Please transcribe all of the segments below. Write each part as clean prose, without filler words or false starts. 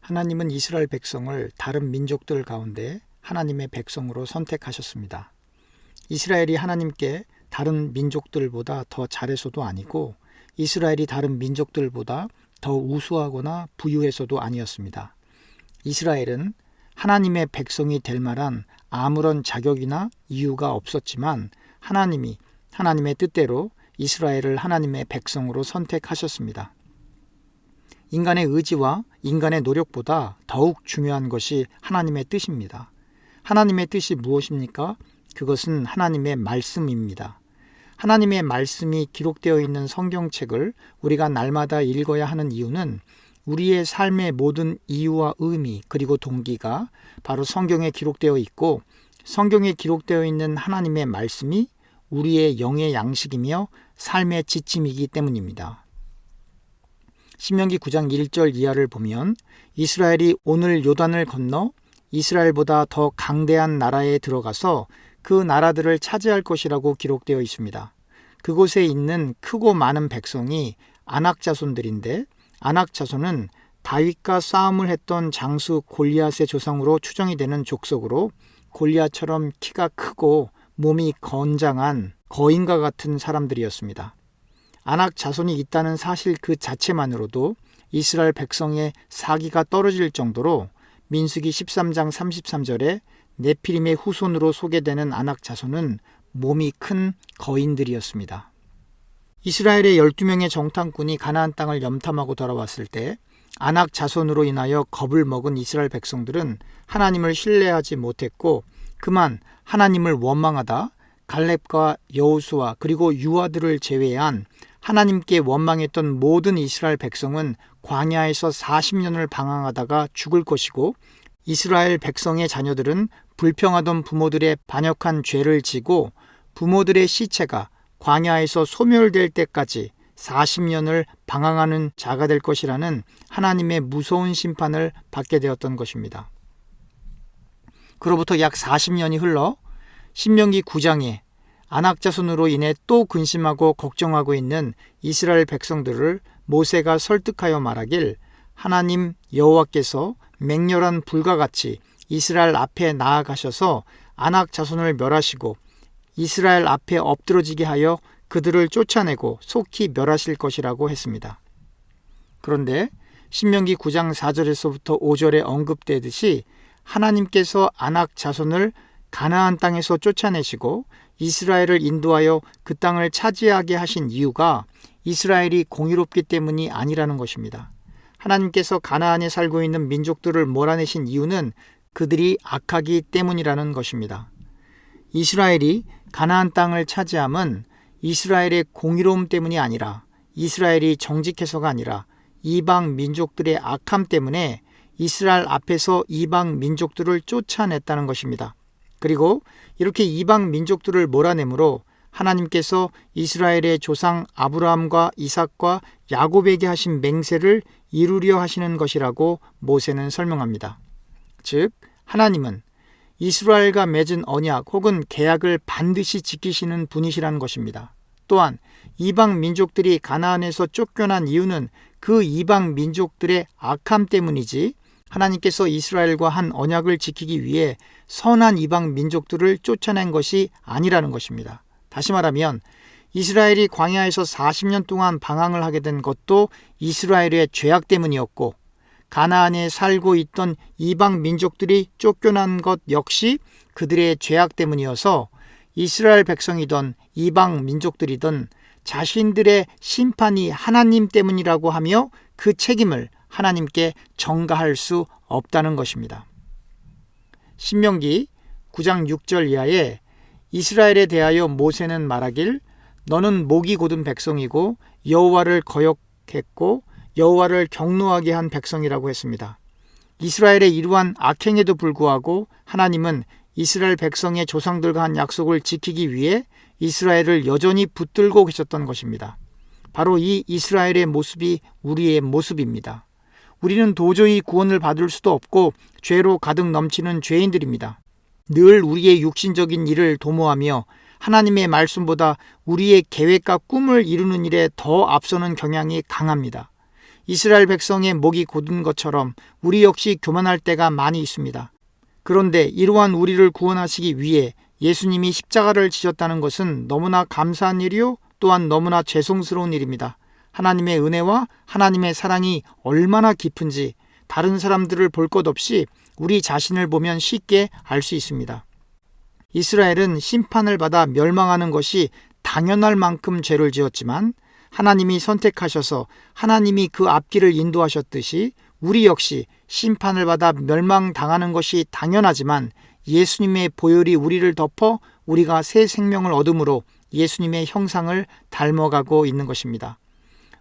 하나님은 이스라엘 백성을 다른 민족들 가운데 하나님의 백성으로 선택하셨습니다. 이스라엘이 하나님께 다른 민족들보다 더 잘해서도 아니고 이스라엘이 다른 민족들보다 더 우수하거나 부유해서도 아니었습니다. 이스라엘은 하나님의 백성이 될 만한 아무런 자격이나 이유가 없었지만 하나님이 하나님의 뜻대로 이스라엘을 하나님의 백성으로 선택하셨습니다. 인간의 의지와 인간의 노력보다 더욱 중요한 것이 하나님의 뜻입니다. 하나님의 뜻이 무엇입니까? 그것은 하나님의 말씀입니다. 하나님의 말씀이 기록되어 있는 성경책을 우리가 날마다 읽어야 하는 이유는 우리의 삶의 모든 이유와 의미 그리고 동기가 바로 성경에 기록되어 있고 성경에 기록되어 있는 하나님의 말씀이 우리의 영의 양식이며 삶의 지침이기 때문입니다. 신명기 9장 1절 이하를 보면 이스라엘이 오늘 요단을 건너 이스라엘보다 더 강대한 나라에 들어가서 그 나라들을 차지할 것이라고 기록되어 있습니다. 그곳에 있는 크고 많은 백성이 아낙 자손들인데 아낙 자손은 다윗과 싸움을 했던 장수 골리앗의 조상으로 추정이 되는 족속으로 골리앗처럼 키가 크고 몸이 건장한 거인과 같은 사람들이었습니다. 아낙 자손이 있다는 사실 그 자체만으로도 이스라엘 백성의 사기가 떨어질 정도로 민수기 13장 33절에 네피림의 후손으로 소개되는 아낙 자손은 몸이 큰 거인들이었습니다. 이스라엘의 12명의 정탐꾼이 가나안 땅을 염탐하고 돌아왔을 때 아낙 자손으로 인하여 겁을 먹은 이스라엘 백성들은 하나님을 신뢰하지 못했고 그만 하나님을 원망하다 갈렙과 여호수아 그리고 유아들을 제외한 하나님께 원망했던 모든 이스라엘 백성은 광야에서 40년을 방황하다가 죽을 것이고 이스라엘 백성의 자녀들은 불평하던 부모들의 반역한 죄를 지고 부모들의 시체가 광야에서 소멸될 때까지 40년을 방황하는 자가 될 것이라는 하나님의 무서운 심판을 받게 되었던 것입니다. 그로부터 약 40년이 흘러 신명기 9장에 아낙 자손으로 인해 또 근심하고 걱정하고 있는 이스라엘 백성들을 모세가 설득하여 말하길 하나님 여호와께서 맹렬한 불과 같이 이스라엘 앞에 나아가셔서 아낙 자손을 멸하시고 이스라엘 앞에 엎드러지게 하여 그들을 쫓아내고 속히 멸하실 것이라고 했습니다. 그런데 신명기 9장 4절에서부터 5절에 언급되듯이 하나님께서 아낙 자손을 가나안 땅에서 쫓아내시고 이스라엘을 인도하여 그 땅을 차지하게 하신 이유가 이스라엘이 공의롭기 때문이 아니라는 것입니다. 하나님께서 가나안에 살고 있는 민족들을 몰아내신 이유는 그들이 악하기 때문이라는 것입니다. 이스라엘이 가나안 땅을 차지함은 이스라엘의 공의로움 때문이 아니라 이스라엘이 정직해서가 아니라 이방 민족들의 악함 때문에 이스라엘 앞에서 이방 민족들을 쫓아냈다는 것입니다. 그리고 이렇게 이방 민족들을 몰아내므로 하나님께서 이스라엘의 조상 아브라함과 이삭과 야곱에게 하신 맹세를 이루려 하시는 것이라고 모세는 설명합니다. 즉 하나님은 이스라엘과 맺은 언약 혹은 계약을 반드시 지키시는 분이시라는 것입니다. 또한 이방 민족들이 가나안에서 쫓겨난 이유는 그 이방 민족들의 악함 때문이지 하나님께서 이스라엘과 한 언약을 지키기 위해 선한 이방 민족들을 쫓아낸 것이 아니라는 것입니다. 다시 말하면 이스라엘이 광야에서 40년 동안 방황을 하게 된 것도 이스라엘의 죄악 때문이었고 가나안에 살고 있던 이방 민족들이 쫓겨난 것 역시 그들의 죄악 때문이어서 이스라엘 백성이든 이방 민족들이든 자신들의 심판이 하나님 때문이라고 하며 그 책임을 하나님께 전가할 수 없다는 것입니다. 신명기 9장 6절 이하에 이스라엘에 대하여 모세는 말하길 너는 목이 곧은 백성이고 여호와를 거역했고 여호와를 경노하게 한 백성이라고 했습니다. 이스라엘의 이러한 악행에도 불구하고 하나님은 이스라엘 백성의 조상들과 한 약속을 지키기 위해 이스라엘을 여전히 붙들고 계셨던 것입니다. 바로 이 이스라엘의 모습이 우리의 모습입니다. 우리는 도저히 구원을 받을 수도 없고 죄로 가득 넘치는 죄인들입니다. 늘 우리의 육신적인 일을 도모하며 하나님의 말씀보다 우리의 계획과 꿈을 이루는 일에 더 앞서는 경향이 강합니다. 이스라엘 백성의 목이 곧은 것처럼 우리 역시 교만할 때가 많이 있습니다. 그런데 이러한 우리를 구원하시기 위해 예수님이 십자가를 지셨다는 것은 너무나 감사한 일이요, 또한 너무나 죄송스러운 일입니다. 하나님의 은혜와 하나님의 사랑이 얼마나 깊은지 다른 사람들을 볼 것 없이 우리 자신을 보면 쉽게 알 수 있습니다. 이스라엘은 심판을 받아 멸망하는 것이 당연할 만큼 죄를 지었지만 하나님이 선택하셔서 하나님이 그 앞길을 인도하셨듯이 우리 역시 심판을 받아 멸망당하는 것이 당연하지만 예수님의 보혈이 우리를 덮어 우리가 새 생명을 얻음으로 예수님의 형상을 닮아가고 있는 것입니다.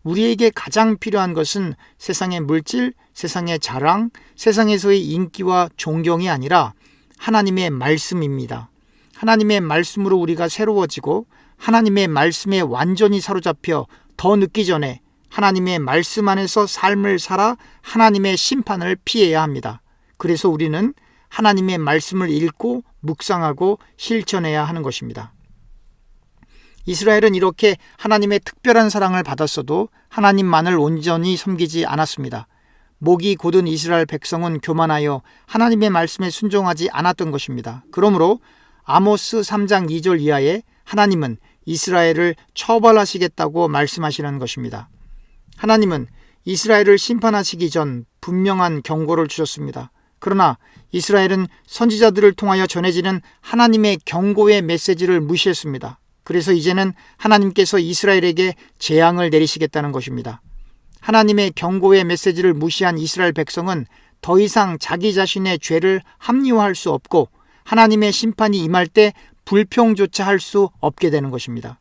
우리에게 가장 필요한 것은 세상의 물질, 세상의 자랑, 세상에서의 인기와 존경이 아니라 하나님의 말씀입니다. 하나님의 말씀으로 우리가 새로워지고 하나님의 말씀에 완전히 사로잡혀 더 늦기 전에 하나님의 말씀 안에서 삶을 살아 하나님의 심판을 피해야 합니다. 그래서 우리는 하나님의 말씀을 읽고 묵상하고 실천해야 하는 것입니다. 이스라엘은 이렇게 하나님의 특별한 사랑을 받았어도 하나님만을 온전히 섬기지 않았습니다. 목이 곧은 이스라엘 백성은 교만하여 하나님의 말씀에 순종하지 않았던 것입니다. 그러므로 아모스 3장 2절 이하에 하나님은 이스라엘을 처벌하시겠다고 말씀하시는 것입니다. 하나님은 이스라엘을 심판하시기 전 분명한 경고를 주셨습니다. 그러나 이스라엘은 선지자들을 통하여 전해지는 하나님의 경고의 메시지를 무시했습니다. 그래서 이제는 하나님께서 이스라엘에게 재앙을 내리시겠다는 것입니다. 하나님의 경고의 메시지를 무시한 이스라엘 백성은 더 이상 자기 자신의 죄를 합리화할 수 없고 하나님의 심판이 임할 때 불평조차 할 수 없게 되는 것입니다.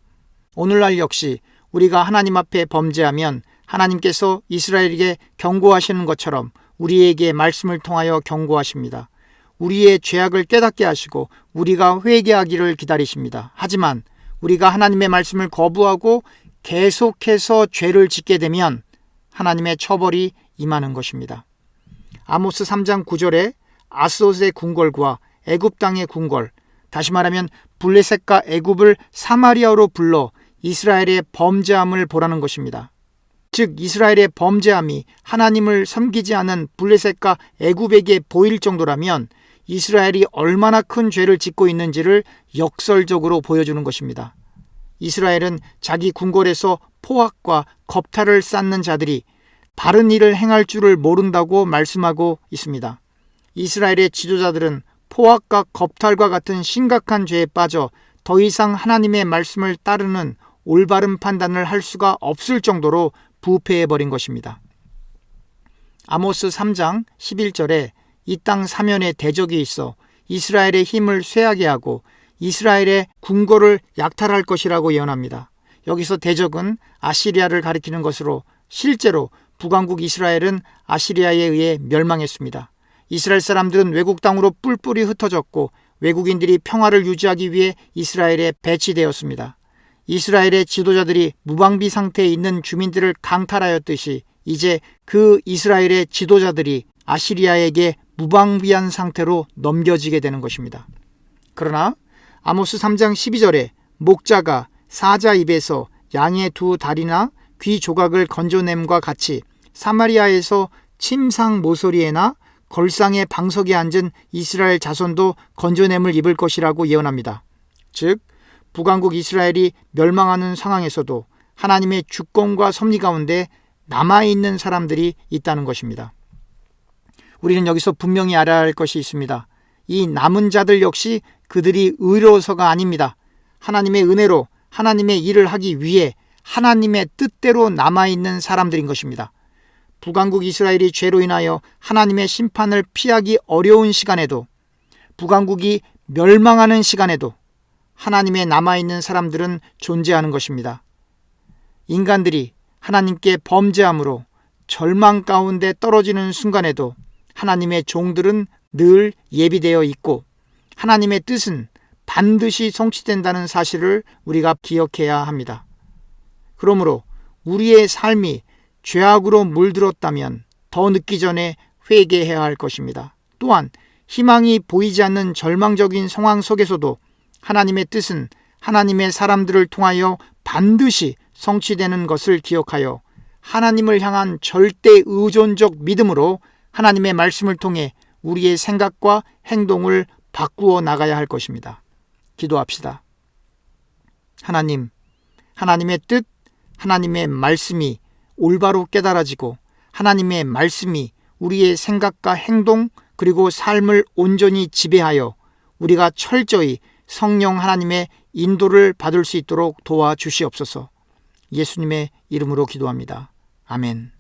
오늘날 역시 우리가 하나님 앞에 범죄하면 하나님께서 이스라엘에게 경고하시는 것처럼 우리에게 말씀을 통하여 경고하십니다. 우리의 죄악을 깨닫게 하시고 우리가 회개하기를 기다리십니다. 하지만 우리가 하나님의 말씀을 거부하고 계속해서 죄를 짓게 되면 하나님의 처벌이 임하는 것입니다. 아모스 3장 9절에 아스돗의 궁궐과 애굽 땅의 궁궐, 다시 말하면 블레셋과 애굽을 사마리아로 불러 이스라엘의 범죄함을 보라는 것입니다. 즉 이스라엘의 범죄함이 하나님을 섬기지 않은 블레셋과 애굽에게 보일 정도라면 이스라엘이 얼마나 큰 죄를 짓고 있는지를 역설적으로 보여주는 것입니다. 이스라엘은 자기 궁궐에서 포악과 겁탈을 쌓는 자들이 바른 일을 행할 줄을 모른다고 말씀하고 있습니다. 이스라엘의 지도자들은 포악과 겁탈과 같은 심각한 죄에 빠져 더 이상 하나님의 말씀을 따르는 올바른 판단을 할 수가 없을 정도로 부패해버린 것입니다. 아모스 3장 11절에 이 땅 사면에 대적이 있어 이스라엘의 힘을 쇠하게 하고 이스라엘의 궁궐을 약탈할 것이라고 예언합니다. 여기서 대적은 아시리아를 가리키는 것으로 실제로 북왕국 이스라엘은 아시리아에 의해 멸망했습니다. 이스라엘 사람들은 외국 땅으로 뿔뿔이 흩어졌고 외국인들이 평화를 유지하기 위해 이스라엘에 배치되었습니다. 이스라엘의 지도자들이 무방비 상태에 있는 주민들을 강탈하였듯이 이제 그 이스라엘의 지도자들이 아시리아에게 무방비한 상태로 넘겨지게 되는 것입니다. 그러나 아모스 3장 12절에 목자가 사자 입에서 양의 두 다리나 귀 조각을 건져냄과 같이 사마리아에서 침상 모서리에나 걸상의 방석에 앉은 이스라엘 자손도 건져냄을 입을 것이라고 예언합니다. 즉 북왕국 이스라엘이 멸망하는 상황에서도 하나님의 주권과 섭리 가운데 남아있는 사람들이 있다는 것입니다. 우리는 여기서 분명히 알아야 할 것이 있습니다. 이 남은 자들 역시 그들이 의로워서가 아닙니다. 하나님의 은혜로 하나님의 일을 하기 위해 하나님의 뜻대로 남아있는 사람들인 것입니다. 북왕국 이스라엘이 죄로 인하여 하나님의 심판을 피하기 어려운 시간에도, 북왕국이 멸망하는 시간에도 하나님의 남아있는 사람들은 존재하는 것입니다. 인간들이 하나님께 범죄함으로 절망 가운데 떨어지는 순간에도 하나님의 종들은 늘 예비되어 있고 하나님의 뜻은 반드시 성취된다는 사실을 우리가 기억해야 합니다. 그러므로 우리의 삶이 죄악으로 물들었다면 더 늦기 전에 회개해야 할 것입니다. 또한 희망이 보이지 않는 절망적인 상황 속에서도 하나님의 뜻은 하나님의 사람들을 통하여 반드시 성취되는 것을 기억하여 하나님을 향한 절대 의존적 믿음으로 하나님의 말씀을 통해 우리의 생각과 행동을 바꾸어 나가야 할 것입니다. 기도합시다. 하나님, 하나님의 뜻, 하나님의 말씀이 올바로 깨달아지고 하나님의 말씀이 우리의 생각과 행동 그리고 삶을 온전히 지배하여 우리가 철저히 성령 하나님의 인도를 받을 수 있도록 도와주시옵소서. 예수님의 이름으로 기도합니다. 아멘.